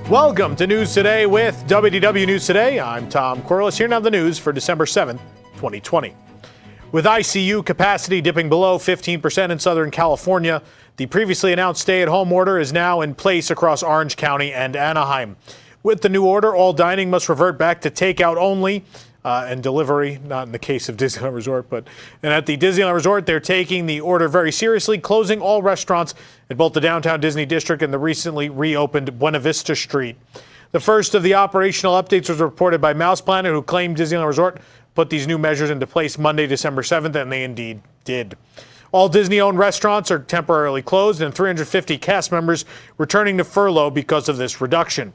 Welcome to News Today with WDW News Today. I'm Tom Corliss. Here now the news for December 7th, 2020. With ICU capacity dipping below 15% in Southern California, the previously announced stay-at-home order is now in place across Orange County and Anaheim. With the new order, all dining must revert back to takeout only and delivery, not in the case of Disneyland Resort, and at the Disneyland Resort, they're taking the order very seriously, closing all restaurants at both the downtown Disney District and the recently reopened Buena Vista Street. The first of the operational updates was reported by Mouse Planet, who claimed Disneyland Resort put these new measures into place Monday, December 7th, and they indeed did. All Disney-owned restaurants are temporarily closed, and 350 cast members returning to furlough because of this reduction.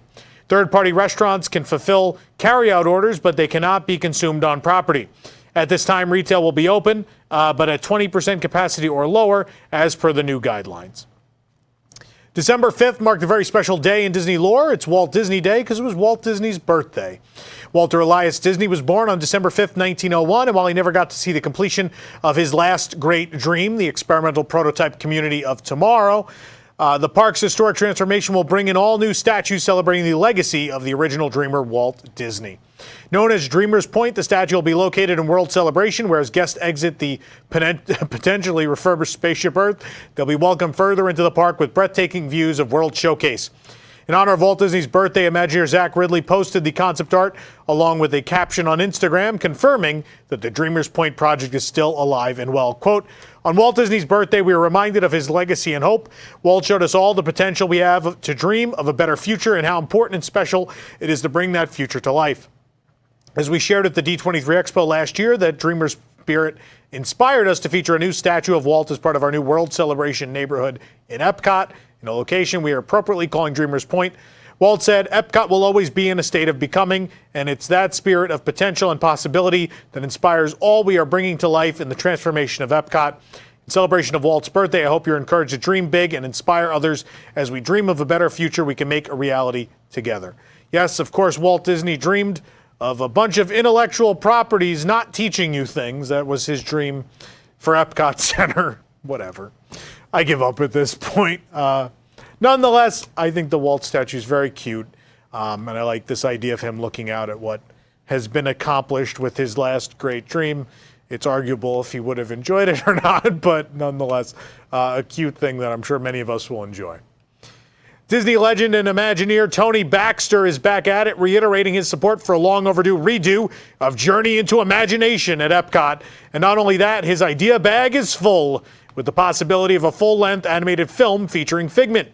Third-party restaurants can fulfill carry-out orders, but they cannot be consumed on property. At this time, retail will be open, but at 20% capacity or lower, as per the new guidelines. December 5th marked a very special day in Disney lore. It's Walt Disney Day because it was Walt Disney's birthday. Walter Elias Disney was born on December 5th, 1901, and while he never got to see the completion of his last great dream, the experimental prototype community of tomorrow, the park's historic transformation will bring in all new statues celebrating the legacy of the original dreamer, Walt Disney. Known as Dreamer's Point, the statue will be located in World Celebration, where as guests exit the potentially refurbished Spaceship Earth, they'll be welcomed further into the park with breathtaking views of World Showcase. In honor of Walt Disney's birthday, Imagineer Zach Ridley posted the concept art along with a caption on Instagram confirming that the Dreamer's Point project is still alive and well. Quote, "On Walt Disney's birthday, we were reminded of his legacy and hope. Walt showed us all the potential we have to dream of a better future and how important and special it is to bring that future to life. As we shared at the D23 Expo last year, that Dreamer's spirit inspired us to feature a new statue of Walt as part of our new World Celebration neighborhood in Epcot, in a location we are appropriately calling Dreamer's Point. Walt said, Epcot will always be in a state of becoming, and it's that spirit of potential and possibility that inspires all we are bringing to life in the transformation of Epcot. In celebration of Walt's birthday, I hope you're encouraged to dream big and inspire others as we dream of a better future we can make a reality together." Yes, of course, Walt Disney dreamed of a bunch of intellectual properties not teaching you things. That was his dream for Epcot Center. Whatever. I give up at this point. Nonetheless, I think the Walt statue is very cute, and I like this idea of him looking out at what has been accomplished with his last great dream. It's arguable if he would have enjoyed it or not, but nonetheless, a cute thing that I'm sure many of us will enjoy. Disney legend and Imagineer Tony Baxter is back at it, reiterating his support for a long overdue redo of Journey into Imagination at Epcot. And not only that, his idea bag is full, with the possibility of a full-length animated film featuring Figment.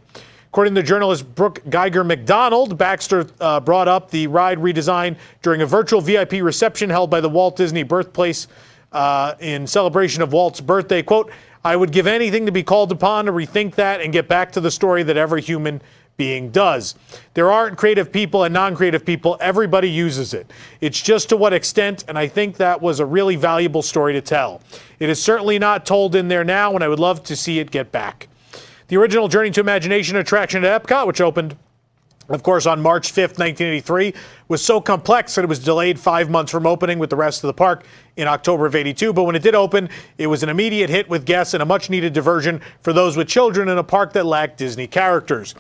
According to journalist Brooke Geiger-McDonald, Baxter brought up the ride redesign during a virtual VIP reception held by the Walt Disney Birthplace in celebration of Walt's birthday. Quote, "I would give anything to be called upon to rethink that and get back to the story that every human being does. There aren't creative people and non-creative people. Everybody uses it. It's just to what extent, and I think that was a really valuable story to tell. It is certainly not told in there now, and I would love to see it get back." The original Journey to Imagination attraction at Epcot, which opened, of course, on March 5th, 1983, was so complex that it was delayed 5 months from opening with the rest of the park in October of '82. But when it did open, it was an immediate hit with guests and a much-needed diversion for those with children in a park that lacked Disney characters.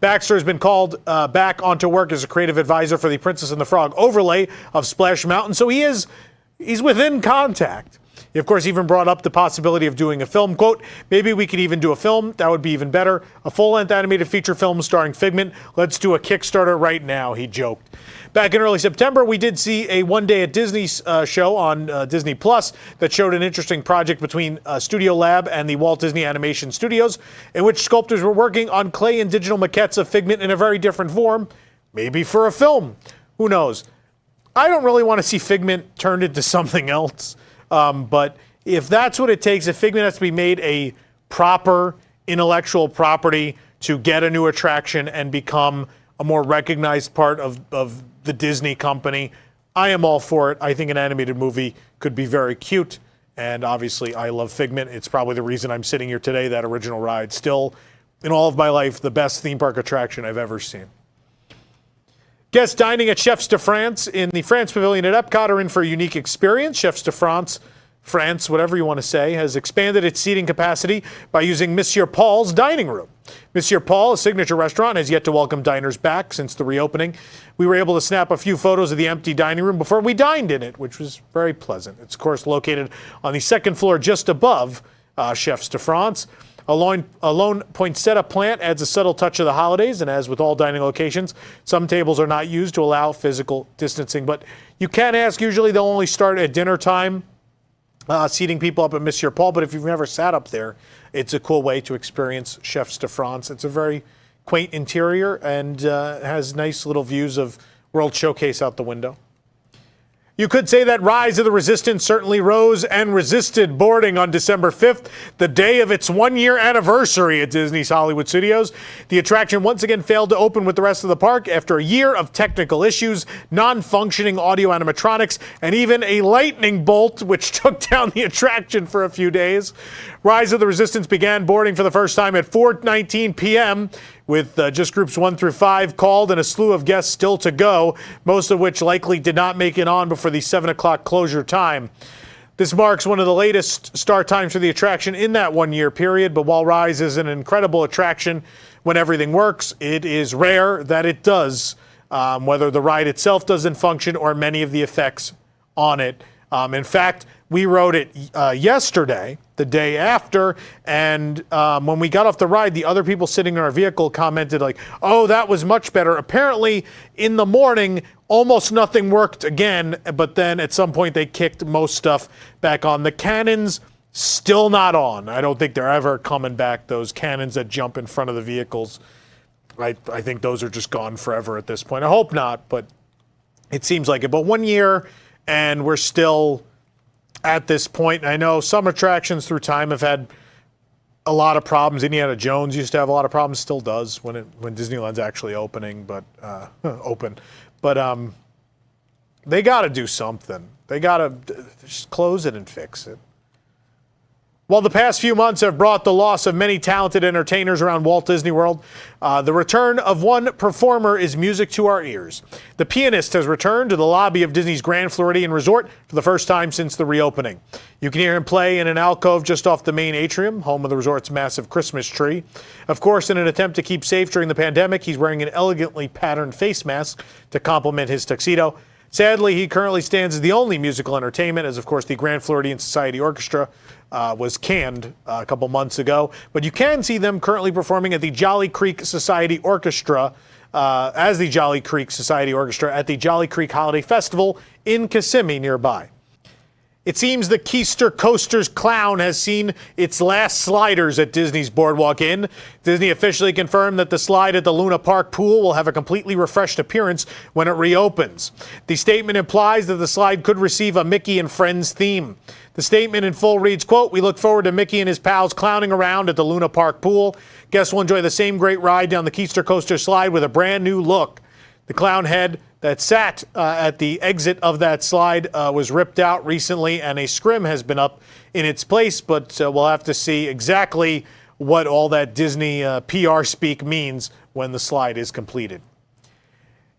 Baxter has been called back onto work as a creative advisor for the Princess and the Frog overlay of Splash Mountain, so he's within contact. He, of course, even brought up the possibility of doing a film. Quote, "Maybe we could even do a film. That would be even better. A full-length animated feature film starring Figment. Let's do a Kickstarter right now," he joked. Back in early September, we did see a One Day at Disney show on Disney Plus that showed an interesting project between Studio Lab and the Walt Disney Animation Studios, in which sculptors were working on clay and digital maquettes of Figment in a very different form, maybe for a film. Who knows? I don't really want to see Figment turned into something else. But if that's what it takes, if Figment has to be made a proper intellectual property to get a new attraction and become a more recognized part of the Disney company, I am all for it. I think an animated movie could be very cute. And obviously, I love Figment. It's probably the reason I'm sitting here today, that original ride. Still, in all of my life, the best theme park attraction I've ever seen. Guests dining at Chefs de France in the France Pavilion at Epcot are in for a unique experience. Chefs de France, whatever you want to say, has expanded its seating capacity by using Monsieur Paul's dining room. Monsieur Paul, a signature restaurant, has yet to welcome diners back since the reopening. We were able to snap a few photos of the empty dining room before we dined in it, which was very pleasant. It's, of course, located on the second floor just above Chefs de France. A lone poinsettia plant adds a subtle touch of the holidays, and as with all dining locations, some tables are not used to allow physical distancing. But you can ask, usually they'll only start at dinner time, seating people up at Monsieur Paul. But if you've never sat up there, it's a cool way to experience Chefs de France. It's a very quaint interior and has nice little views of World Showcase out the window. You could say that Rise of the Resistance certainly rose and resisted boarding on December 5th, the day of its one-year anniversary at Disney's Hollywood Studios. The attraction once again failed to open with the rest of the park after a year of technical issues, non-functioning audio animatronics, and even a lightning bolt, which took down the attraction for a few days. Rise of the Resistance began boarding for the first time at 4:19 p.m., with just groups 1 through 5 called and a slew of guests still to go, most of which likely did not make it on before the 7 o'clock closure time. This marks one of the latest start times for the attraction in that one-year period, but while Rise is an incredible attraction when everything works, it is rare that it does, whether the ride itself doesn't function or many of the effects on it. In fact, we rode it yesterday, the day after, and when we got off the ride, the other people sitting in our vehicle commented like, oh, that was much better. Apparently, in the morning, almost nothing worked again, but then at some point they kicked most stuff back on. The cannons, still not on. I don't think they're ever coming back, those cannons that jump in front of the vehicles. I think those are just gone forever at this point. I hope not, but it seems like it. But 1 year, and we're still at this point. I know some attractions through time have had a lot of problems. Indiana Jones used to have a lot of problems, still does when Disneyland's actually opening, but open. But they got to do something. They got to just close it and fix it. While the past few months have brought the loss of many talented entertainers around Walt Disney World, the return of one performer is music to our ears. The pianist has returned to the lobby of Disney's Grand Floridian Resort for the first time since the reopening. You can hear him play in an alcove just off the main atrium, home of the resort's massive Christmas tree. Of course, in an attempt to keep safe during the pandemic, he's wearing an elegantly patterned face mask to complement his tuxedo. Sadly, he currently stands as the only musical entertainment, as of course the Grand Floridian Society Orchestra was canned a couple months ago. But you can see them currently performing at the Jolly Creek Society Orchestra, at the Jolly Creek Holiday Festival in Kissimmee nearby. It seems the Keister Coaster's clown has seen its last sliders at Disney's Boardwalk Inn. Disney officially confirmed that the slide at the Luna Park pool will have a completely refreshed appearance when it reopens. The statement implies that the slide could receive a Mickey and Friends theme. The statement in full reads, quote, "We look forward to Mickey and his pals clowning around at the Luna Park pool. Guests will enjoy the same great ride down the Keister Coaster slide with a brand new look." The clown head that sat at the exit of that slide was ripped out recently, and a scrim has been up in its place, but we'll have to see exactly what all that Disney PR speak means when the slide is completed.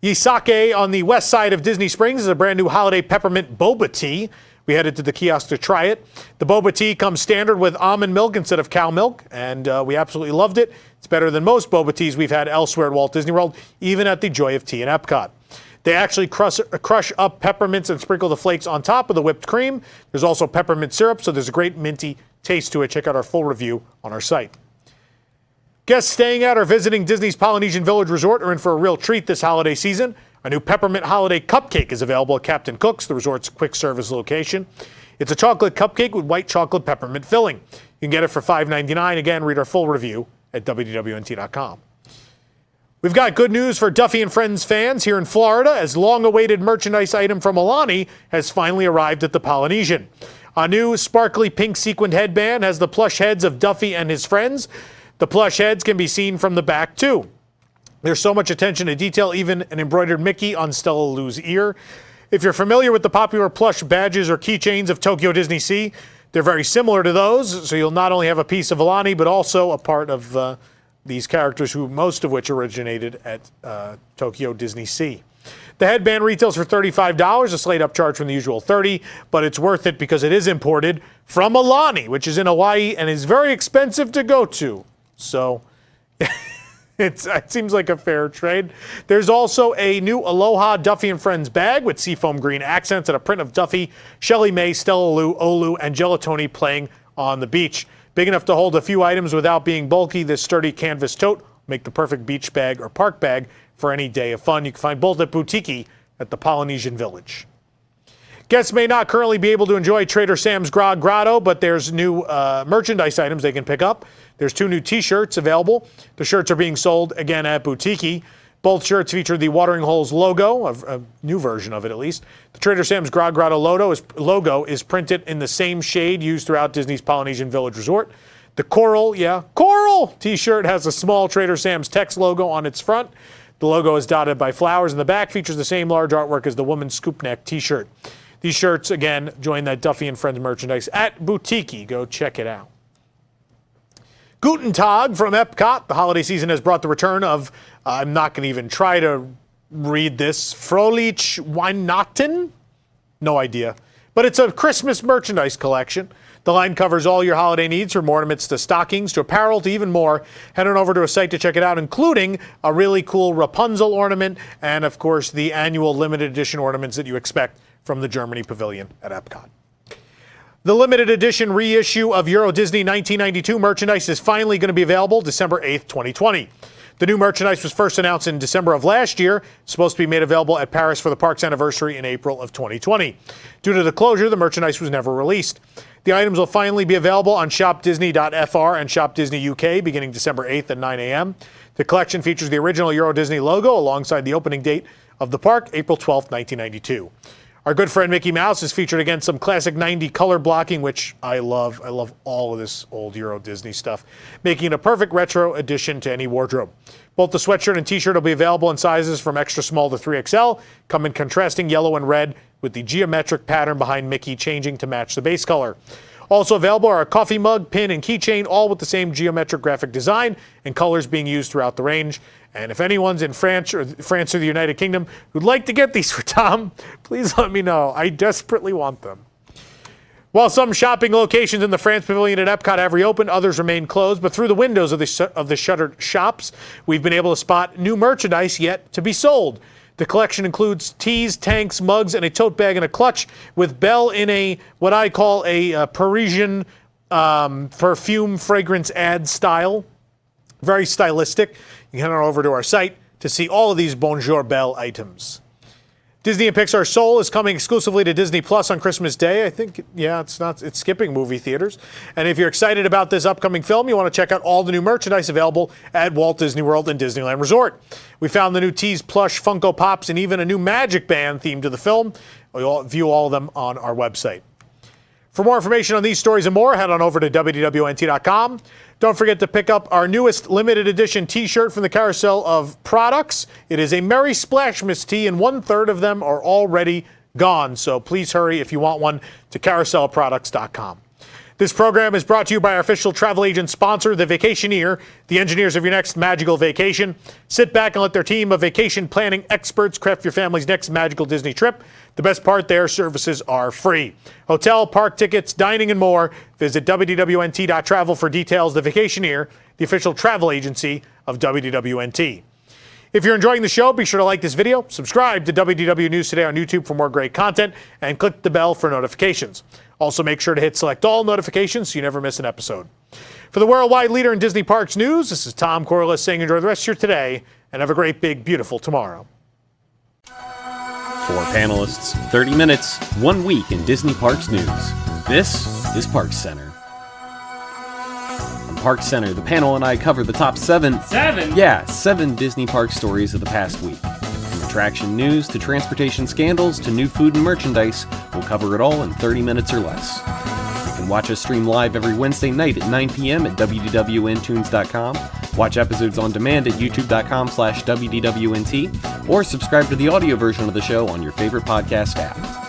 Yisake on the west side of Disney Springs is a brand new holiday peppermint boba tea. We headed to the kiosk to try it. The boba tea comes standard with almond milk instead of cow milk, and we absolutely loved it. It's better than most boba teas we've had elsewhere at Walt Disney World, even at the Joy of Tea in Epcot. They actually crush up peppermints and sprinkle the flakes on top of the whipped cream. There's also peppermint syrup, so there's a great minty taste to it. Check out our full review on our site. Guests staying at or visiting Disney's Polynesian Village Resort are in for a real treat this holiday season. A new peppermint holiday cupcake is available at Captain Cook's, the resort's quick service location. It's a chocolate cupcake with white chocolate peppermint filling. You can get it for $5.99. Again, read our full review at WDWNT.com. We've got good news for Duffy and Friends fans here in Florida, as long-awaited merchandise item from Alani has finally arrived at the Polynesian. A new sparkly pink sequined headband has the plush heads of Duffy and his friends. The plush heads can be seen from the back, too. There's so much attention to detail, even an embroidered Mickey on Stella Lou's ear. If you're familiar with the popular plush badges or keychains of Tokyo Disney Sea, they're very similar to those, so you'll not only have a piece of Alani, but also a part of these characters, who most of which originated at Tokyo Disney Sea. The headband retails for $35, a slight upcharge from the usual $30, but it's worth it because it is imported from Alani, which is in Hawaii and is very expensive to go to. So It seems like a fair trade. There's also a new Aloha Duffy and Friends bag with seafoam green accents and a print of Duffy, Shelley May, Stella Lou, Olu, and Gelatoni playing on the beach. Big enough to hold a few items without being bulky, this sturdy canvas tote will make the perfect beach bag or park bag for any day of fun. You can find both at Boutique at the Polynesian Village. Guests may not currently be able to enjoy Trader Sam's Grog Grotto, but there's new merchandise items they can pick up. There's 2 new T-shirts available. The shirts are being sold again at Boutique. Both shirts feature the Watering Holes logo, a new version of it at least. The Trader Sam's Grog Grotto logo is printed in the same shade used throughout Disney's Polynesian Village Resort. The Coral T-shirt has a small Trader Sam's text logo on its front. The logo is dotted by flowers in the back, features the same large artwork as the woman's scoop neck T-shirt. These shirts, again, join that Duffy and Friends merchandise at Boutique. Go check it out. Guten Tag from Epcot. The holiday season has brought the return of, I'm not going to even try to read this, Fröhlich Weihnachten? No idea. But it's a Christmas merchandise collection. The line covers all your holiday needs, from ornaments to stockings to apparel to even more. Head on over to a site to check it out, including a really cool Rapunzel ornament and, of course, the annual limited edition ornaments that you expect from the Germany Pavilion at Epcot. The limited edition reissue of Euro Disney 1992 merchandise is finally going to be available December 8th, 2020. The new merchandise was first announced in December of last year. It's supposed to be made available at Paris for the park's anniversary in April of 2020. Due to the closure, the merchandise was never released. The items will finally be available on shopdisney.fr and Shop Disney UK beginning December 8th at 9 a.m. The collection features the original Euro Disney logo alongside the opening date of the park, April 12th, 1992. Our good friend Mickey Mouse is featured against some classic 90 color blocking, which I love. I love all of this old Euro Disney stuff, making it a perfect retro addition to any wardrobe. Both the sweatshirt and t-shirt will be available in sizes from extra small to 3XL, come in contrasting yellow and red with the geometric pattern behind Mickey changing to match the base color. Also available are a coffee mug, pin, and keychain, all with the same geometric graphic design and colors being used throughout the range. And if anyone's in France or the United Kingdom who'd like to get these for Tom, please let me know. I desperately want them. While some shopping locations in the France Pavilion at Epcot have reopened, others remain closed. But through the windows of the shuttered shops, we've been able to spot new merchandise yet to be sold. The collection includes teas, tanks, mugs, and a tote bag and a clutch, with Belle in a what I call a Parisian perfume fragrance ad style. Very stylistic. You can head on over to our site to see all of these Bonjour Belle items. Disney and Pixar Soul is coming exclusively to Disney Plus on Christmas Day. I think, it's skipping movie theaters. And if you're excited about this upcoming film, you want to check out all the new merchandise available at Walt Disney World and Disneyland Resort. We found the new Tease plush, Funko Pops, and even a new Magic Band themed to the film. We'll view all of them on our website. For more information on these stories and more, head on over to WDWNT.com. Don't forget to pick up our newest limited edition t-shirt from the carousel of products. It is a Merry Splashmas tee, and 1/3 of them are already gone. So please hurry if you want one to carouselproducts.com. This program is brought to you by our official travel agent sponsor, The Vacationeer, the engineers of your next magical vacation. Sit back and let their team of vacation planning experts craft your family's next magical Disney trip. The best part, their services are free. Hotel, park tickets, dining, and more. Visit WDWNT.travel for details. The Vacationeer, the official travel agency of WDWNT. If you're enjoying the show, be sure to like this video, subscribe to WDW News Today on YouTube for more great content, and click the bell for notifications. Also, make sure to hit select all notifications so you never miss an episode. For the worldwide leader in Disney Parks news, this is Tom Corliss saying enjoy the rest of your today and have a great, big, beautiful tomorrow. 4 panelists, 30 minutes, 1 week in Disney Parks news. This is Parks Center. On Parks Center, the panel and I cover the top 7 Disney Park stories of the past week. From attraction news to transportation scandals to new food and merchandise, we'll cover it all in 30 minutes or less. You can watch us stream live every Wednesday night at 9 p.m. at WDWNtunes.com. Watch episodes on demand at youtube.com/WDWNT, or subscribe to the audio version of the show on your favorite podcast app.